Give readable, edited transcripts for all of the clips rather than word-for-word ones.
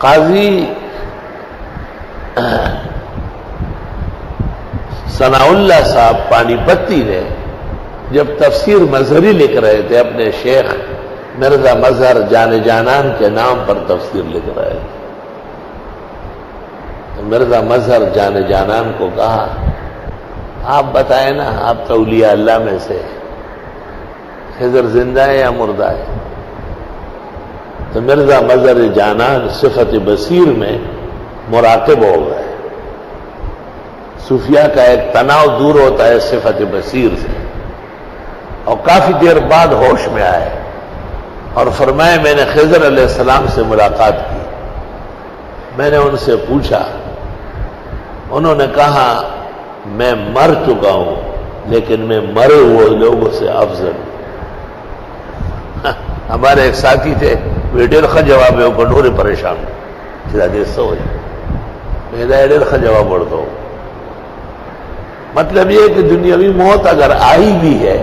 قاضی ثناء اللہ صاحب پانی پتی نے جب تفسیر مظہری لکھ رہے تھے اپنے شیخ مرزا مظہر جان جانان کے نام پر تفسیر لکھ رہے تھے، تو مرزا مظہر جان جانان کو کہا آپ بتائیں نا، آپ تو اولیاء اللہ میں سے، خضر زندہ ہے یا مردہ ہے؟ تو مرزا مظہر جانان صفت بصیر میں مراقب ہو گئے۔ صوفیاء کا ایک تناؤ دور ہوتا ہے صفت بصیر سے، اور کافی دیر بعد ہوش میں آئے اور فرمائے میں نے خضر علیہ السلام سے ملاقات کی، میں نے ان سے پوچھا، انہوں نے کہا میں مر چکا ہوں لیکن میں مرے ہوئے لوگوں سے افضل ہوں۔ ہمارے ایک ساتھی تھے، وہ ڈیر خا جواب ہے، کنڈورے پریشان سو میں ڈیر خا جواب بڑھتا ہوں۔ مطلب یہ کہ دنیاوی موت اگر آئی بھی ہے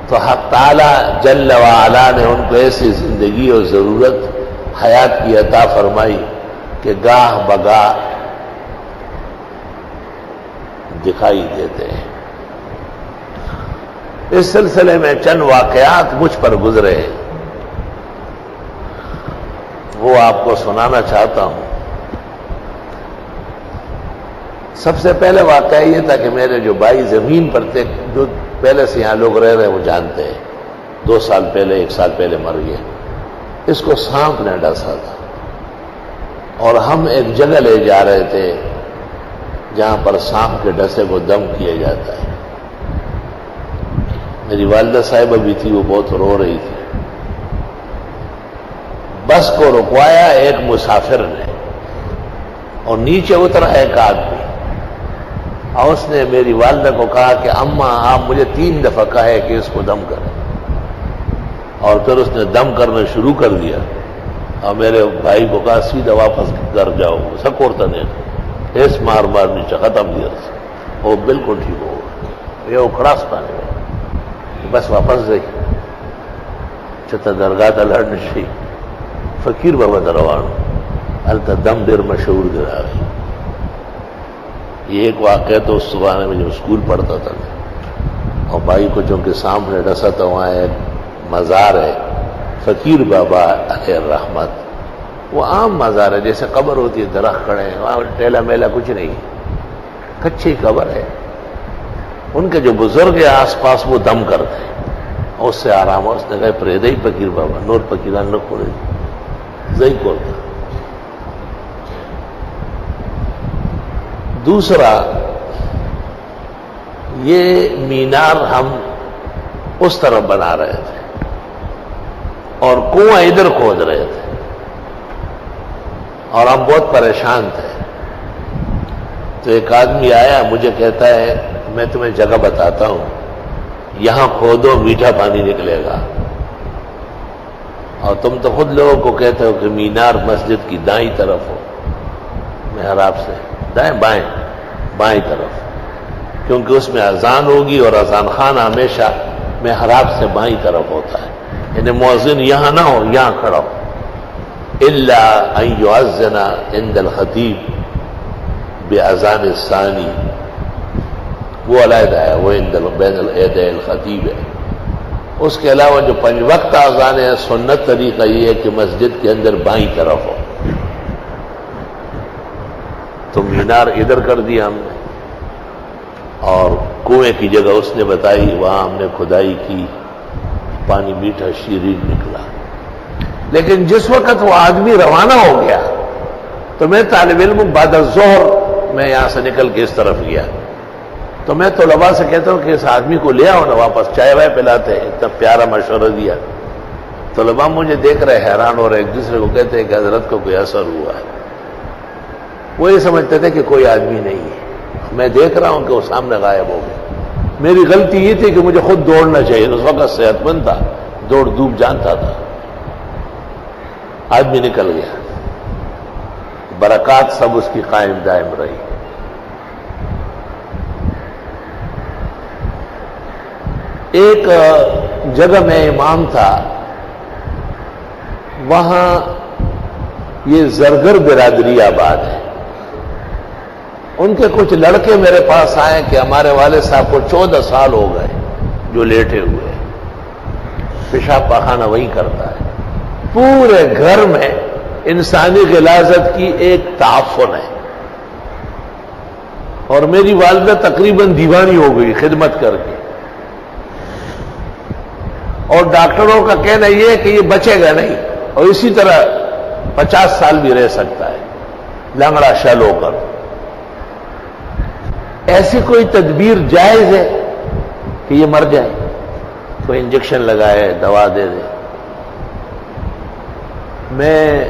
تو حق تعالی جل وعلا نے ان کو ایسی زندگی اور ضرورت حیات کی عطا فرمائی کہ گاہ بگاہ دکھائی دیتے ہیں۔ اس سلسلے میں چند واقعات مجھ پر گزرے ہیں، وہ آپ کو سنانا چاہتا ہوں۔ سب سے پہلے واقعہ یہ تھا کہ میرے جو بھائی زمین پر تھے، جو پہلے سے یہاں لوگ رہ رہے وہ جانتے ہیں، 2 سال پہلے 1 سال پہلے مر گئے، اس کو سانپ نے ڈسا تھا، اور ہم ایک جگہ لے جا رہے تھے جہاں پر سانپ کے ڈسے کو دم کیا جاتا ہے۔ میری والدہ صاحبہ بھی تھی، وہ بہت رو رہی تھی۔ بس کو رکوایا ایک مسافر نے، اور نیچے اترا ایک آدمی، اور اس نے میری والدہ کو کہا کہ اماں آپ مجھے 3 دفعہ کہے کہ اس کو دم کریں، اور پھر اس نے دم کرنا شروع کر دیا، اور میرے بھائی کو کہا سیدھا واپس گھر جاؤ، سکورتا نہیں ایس مار مار نیچے ختم دیا، وہ بالکل ٹھیک ہو گیا، یہ اکھڑاس پانے گا بس واپس گئی چھتا درگاہ تا لڑ نشی فقیر بابا دروان التا دم دیر مشہور گرا گئی۔ یہ ایک واقعہ تو اس زمانے میں جب اسکول پڑھتا تھا، اور بھائی کو چونکہ سانپ نے ڈسا تھا، وہاں ایک مزار ہے فقیر بابا علیہ الرحمت، وہ عام مزار ہے، جیسے قبر ہوتی ہے، درخت کھڑے ہیں، وہاں ٹیلا میلا کچھ نہیں، کچی قبر ہے۔ ان کے جو بزرگ ہیں آس پاس وہ دم کرتے ہیں، اس سے آرام ہو۔ اس نے کہا پریدئی فقیر بابا نور فقیران نہ کھولے زئی کھولتا۔ دوسرا، یہ مینار ہم اس طرف بنا رہے تھے اور کنواں ادھر کھود رہے تھے، اور ہم بہت پریشان تھے۔ تو ایک آدمی آیا، مجھے کہتا ہے میں تمہیں جگہ بتاتا ہوں، یہاں کھودو میٹھا پانی نکلے گا، اور تم تو خود لوگوں کو کہتے ہو کہ مینار مسجد کی دائیں طرف ہو، محراب سے دائیں بائیں طرف، کیونکہ اس میں اذان ہوگی اور اذان خانہ ہمیشہ محراب سے بائیں طرف ہوتا ہے، یعنی مؤذن یہاں نہ ہو، یہاں کھڑا ہو، الا ان یؤذن عند الخطیب باذان الثانی، وہ علیحدہ ہے، وہ بین العیدین الخطیب ہے۔ اس کے علاوہ جو 5 وقت اذان ہے، سنت طریقہ یہ ہے کہ مسجد کے اندر بائیں طرف ہو۔ تو مینار ادھر کر دیا ہم نے، اور کنویں کی جگہ اس نے بتائی، وہاں ہم نے کھدائی کی، پانی میٹھا شیرین نکلا۔ لیکن جس وقت وہ آدمی روانہ ہو گیا تو میں طالب علم بعد الظہر میں یہاں سے نکل کے اس طرف گیا، تو میں طلباء سے کہتا ہوں کہ اس آدمی کو لے آؤ نا واپس، چائے وائے پلاتے ہیں، اتنا پیارا مشورہ دیا۔ طلباء مجھے دیکھ رہے حیران ہو رہے، ایک دوسرے کو کہتے ہیں کہ حضرت کو کوئی اثر ہوا ہے۔ وہ یہ سمجھتے تھے کہ کوئی آدمی نہیں ہے، میں دیکھ رہا ہوں کہ وہ سامنے غائب ہو گئے۔ میری غلطی یہ تھی کہ مجھے خود دوڑنا چاہیے، اس وقت صحت مند تھا، دوڑ دھوپ جانتا تھا۔ آدمی نکل گیا، برکات سب اس کی قائم دائم رہی۔ ایک جگہ میں امام تھا، وہاں یہ زرگر برادری آباد ہے. ان کے کچھ لڑکے میرے پاس آئے کہ ہمارے والد صاحب کو 14 سال ہو گئے جو لیٹے ہوئے، پیشاب پاخانہ وہی کرتا ہے. پورے گھر میں انسانی غلاظت کی ایک تعفن ہے، اور میری والدہ تقریباً دیوانی ہو گئی خدمت کر کے. اور ڈاکٹروں کا کہنا یہ ہے کہ یہ بچے گا نہیں، اور اسی طرح 50 سال بھی رہ سکتا ہے لنگڑا شل ہو کر. ایسی کوئی تدبیر جائز ہے کہ یہ مر جائے؟ کوئی انجیکشن لگائے، دوا دے دے. میں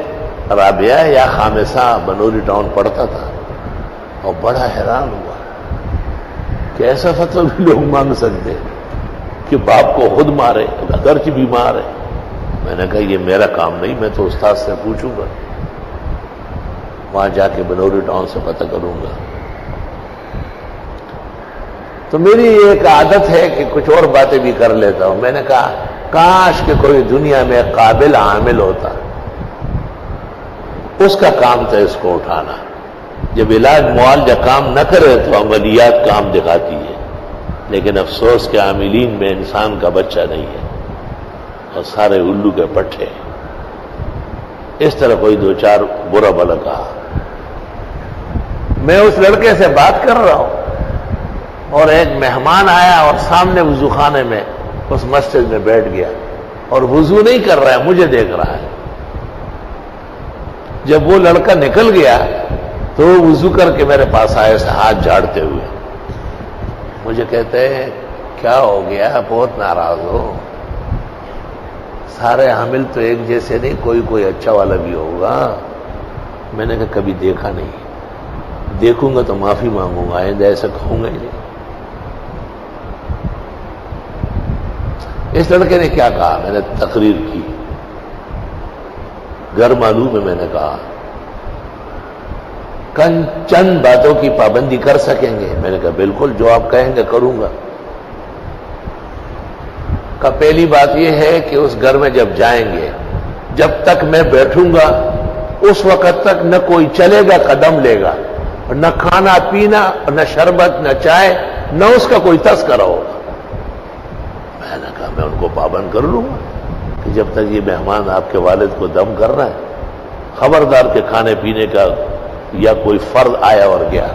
رابعہ یا خامسہ بنوری ٹاؤن پڑھتا تھا اور بڑا حیران ہوا کہ ایسا فتویٰ بھی لوگ مانگ سکتے کہ باپ کو خود مارے اگرچہ بیمار ہے. میں نے کہا یہ میرا کام نہیں، میں تو استاد سے پوچھوں گا، وہاں جا کے بنوری ٹاؤن سے پتہ کروں گا. تو میری ایک عادت ہے کہ کچھ اور باتیں بھی کر لیتا ہوں. میں نے کہا کاش کہ کوئی دنیا میں قابل عامل ہوتا، اس کا کام تھا اس کو اٹھانا. جب علاج معالجہ کام نہ کرے تو عملیات کام دکھاتی ہے، لیکن افسوس کے عاملین میں انسان کا بچہ نہیں ہے اور سارے الو کے پٹھے. اس طرح کوئی دو چار برا بلا کہا. میں اس لڑکے سے بات کر رہا ہوں اور ایک مہمان آیا اور سامنے وضو خانے میں اس مسجد میں بیٹھ گیا اور وضو نہیں کر رہا ہے، مجھے دیکھ رہا ہے. جب وہ لڑکا نکل گیا تو وہ وضو کر کے میرے پاس آئے سے ہاتھ جھاڑتے ہوئے. مجھے کہتے ہیں کیا ہو گیا، بہت ناراض ہو؟ سارے حامل تو ایک جیسے نہیں، کوئی اچھا والا بھی ہوگا. میں نے کہا کبھی دیکھا نہیں، دیکھوں گا تو معافی مانگوں گا، آئندہ ایسا کہوں گا ہی نہیں. اس لڑکے نے کیا کہا؟ میں نے تقریر کی، گھر معلوم ہے. میں نے کہا چند باتوں کی پابندی کر سکیں گے؟ میں نے کہا بالکل، جو آپ کہیں گے کروں گا. کہ پہلی بات یہ ہے کہ اس گھر میں جب جائیں گے، جب تک میں بیٹھوں گا اس وقت تک نہ کوئی چلے گا قدم لے گا، اور نہ کھانا پینا، نہ شربت، نہ چائے، نہ اس کا کوئی تذکرہ ہوگا. میں نے کہا میں ان کو پابند کر لوں گا کہ جب تک یہ مہمان آپ کے والد کو دم کر رہا ہے، خبردار کے کھانے پینے کا یا کوئی فرد آیا اور گیا.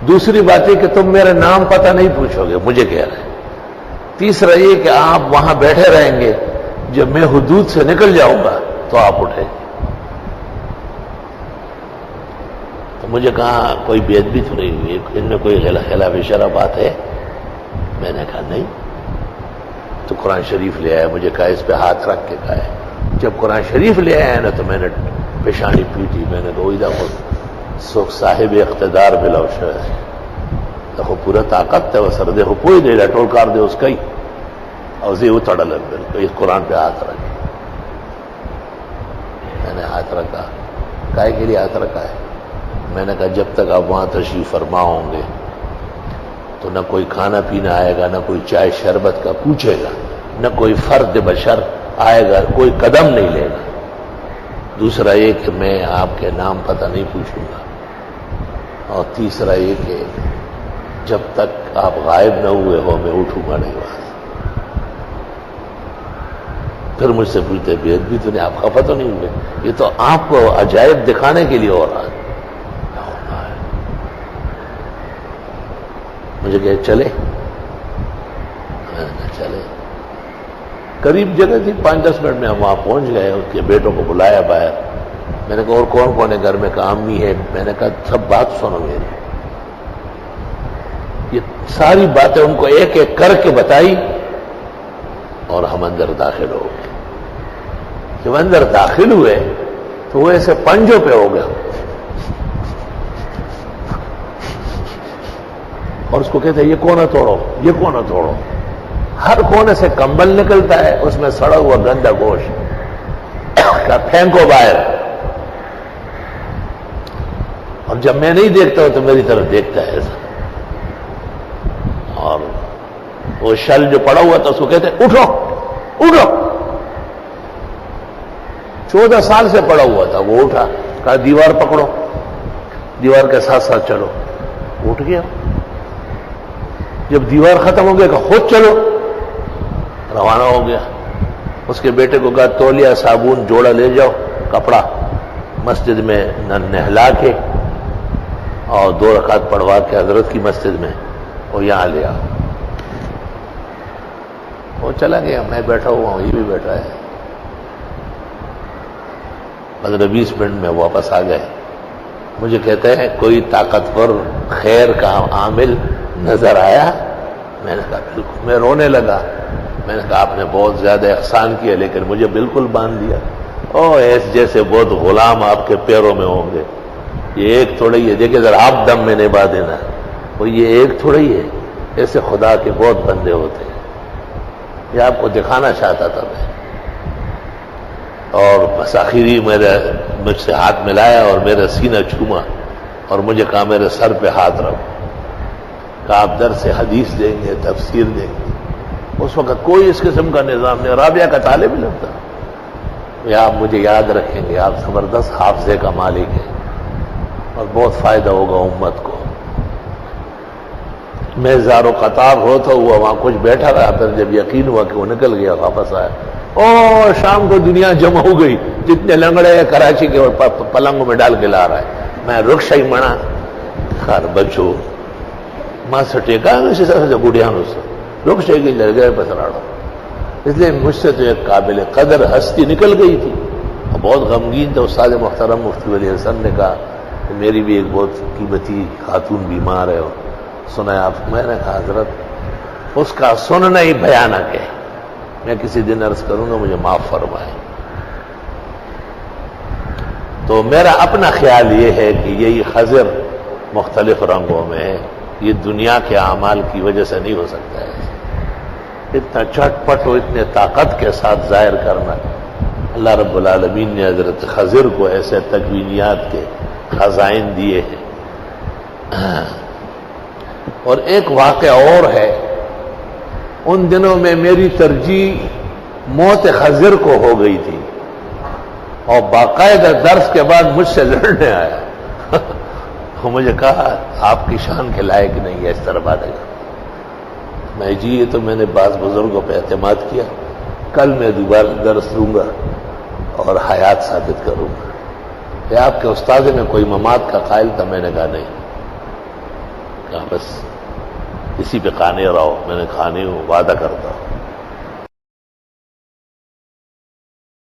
دوسری بات یہ کہ تم میرا نام پتہ نہیں پوچھو گے، مجھے کہہ رہے ہیں. تیسرا یہ کہ آپ وہاں بیٹھے رہیں گے، جب میں حدود سے نکل جاؤں گا تو آپ اٹھیں. تو مجھے کہا کوئی بے ادبی تو نہیں ہوئی، ان میں کوئی خلاف شرع بات ہے؟ میں نے کہا نہیں. تو قرآن شریف لے آیا، مجھے کہا اس پہ ہاتھ رکھ کے کہا ہے. جب قرآن شریف لے آیا نا تو میں نے پیشانی پیٹی. میں نے کہا سکھ صاحب اقتدار بلا شاید دیکھو پورا طاقت ہے وہ سر دیکھو پوئی دے رہا ٹول کار دے اس کا ہی اور زی اتڑ لگ اس قرآن پہ ہاتھ رکھے. میں نے ہاتھ رکھا. کائے کے لیے ہاتھ رکھا ہے؟ میں نے کہا جب تک آپ وہاں تشریف فرما ہوں گے تو نہ کوئی کھانا پینا آئے گا، نہ کوئی چائے شربت کا پوچھے گا، نہ کوئی فرد بشر آئے گا، کوئی قدم نہیں لے گا. دوسرا یہ کہ میں آپ کے نام پتہ نہیں پوچھوں گا. اور تیسرا یہ کہ جب تک آپ غائب نہ ہوئے ہو میں اٹھوں گا نہیں وہاں. پھر مجھ سے پوچھتے بے ادبی تو نہیں، آپ خفا تو نہیں ہوئے؟ یہ تو آپ کو عجائب دکھانے کے لیے ہو رہا ہے. مجھے کہ چلے؟ چلے. قریب جگہ تھی، 5-10 منٹ میں ہم وہاں پہنچ گئے. اس کے بیٹوں کو بلایا باہر. میں نے کہا اور کون کون ہے گھر میں؟ کہا امی ہے. میں نے کہا سب بات سنو میری. یہ ساری باتیں ان کو ایک ایک کر کے بتائی اور ہم اندر داخل ہو گئے. جب اندر داخل ہوئے تو وہ ایسے پنجوں پہ ہو گیا اور اس کو کہتے ہیں یہ کونا توڑو، یہ کونا توڑو. ہر کونے سے کمبل نکلتا ہے، اس میں سڑا ہوا گندا گوشت کا پھینکو باہر. اور جب میں نہیں دیکھتا ہوں تو میری طرف دیکھتا ہے ایسا. اور وہ شل جو پڑا ہوا تھا اس کو کہتے ہیں اٹھو اٹھو. 14 سال سے پڑا ہوا تھا. وہ اٹھا, کہا دیوار پکڑو, دیوار کے ساتھ ساتھ چلو. اٹھ گیا. جب دیوار ختم ہو گیا کہ خود چلو, روانہ ہو گیا. اس کے بیٹے کو کہا تولیہ, صابن, جوڑا لے جاؤ, کپڑا, مسجد میں نہلا کے اور 2 رکعت پڑھوا کے حضرت کی مسجد میں اور یہاں لے آؤ. وہ چلا گیا. میں بیٹھا ہوا ہوں, یہ بھی بیٹھا ہے. 15-20 منٹ میں واپس آ گئے. مجھے کہتے ہیں کوئی طاقتور خیر کا عامل نظر آیا؟ میں نے کہا بالکل. میں رونے لگا. میں نے کہا آپ نے بہت زیادہ احسان کیا لیکن مجھے بالکل باندھ دیا. ایس جیسے بہت غلام آپ کے پیروں میں ہوں گے. یہ ایک تھوڑا ہی ہے, دیکھیں ذرا آپ دم میں نبھا دینا. وہ یہ ایک تھوڑا ہی ہے, ایسے خدا کے بہت بندے ہوتے ہیں. یہ آپ کو دکھانا چاہتا تھا میں. اور بس آخری مجھ سے ہاتھ ملایا اور میرا سینہ چوما اور مجھے کہا میرے سر پہ ہاتھ رکھو. کہا آپ درس حدیث دیں گے, تفسیر دیں گے. اس وقت کوئی اس قسم کا نظام نہیں. رابعہ کا طالب علم تھا. یا آپ مجھے یاد رکھیں گے, آپ زبردست حافظے کا مالک ہیں اور بہت فائدہ ہوگا امت کو. میں زار و قطار ہوتا ہوا وہاں کچھ بیٹھا رہا. پھر جب یقین ہوا کہ وہ نکل گیا, واپس آیا. شام کو دنیا جمع ہو گئی. جتنے لنگڑے ہیں کراچی کے پلنگوں میں ڈال کے لا رہا ہے. میں رکشا ہی منا خار بچو ماں سے ٹیکا اسی طرح سے گڑیانوں سے رکشے کی لڑ گئے پسراڑو. اس لیے مجھ سے تو ایک قابل قدر ہستی نکل گئی تھی. بہت غمگین تھا. استاد محترم مفتی ولی حسن نے کہا کہ میری بھی ایک بہت قیمتی خاتون بیمار ہے, سنا ہے آپ. میں نے کہا حضرت اس کا سننا ہی بھیانک ہے. میں کسی دن عرض کروں گا, مجھے معاف فرمائیں. تو میرا اپنا خیال یہ ہے کہ یہی خضر مختلف رنگوں میں ہے. یہ دنیا کے اعمال کی وجہ سے نہیں ہو سکتا ہے. اتنا چٹ پٹ و اتنے طاقت کے ساتھ ظاہر کرنا. اللہ رب العالمین نے حضرت خضر کو ایسے تکوینیات کے خزائن دیے ہیں. اور ایک واقعہ اور ہے. ان دنوں میں میری ترجیح موت خضر کو ہو گئی تھی اور باقاعدہ درس کے بعد مجھ سے لڑنے آیا. مجھے کہا آپ کی شان کے لائق نہیں ہے اس طرح بات ہے. میں جی یہ تو میں نے بعض بزرگوں پہ اعتماد کیا, کل میں دوبارہ درس دوں گا اور حیات ثابت کروں گا. کہ آپ کے استاد میں کوئی ممات کا قائل تھا؟ میں نے کہا نہیں. کہا بس اسی پہ قانے رہو. میں نے کہا نہیں ہوں, وعدہ کرتا ہوں.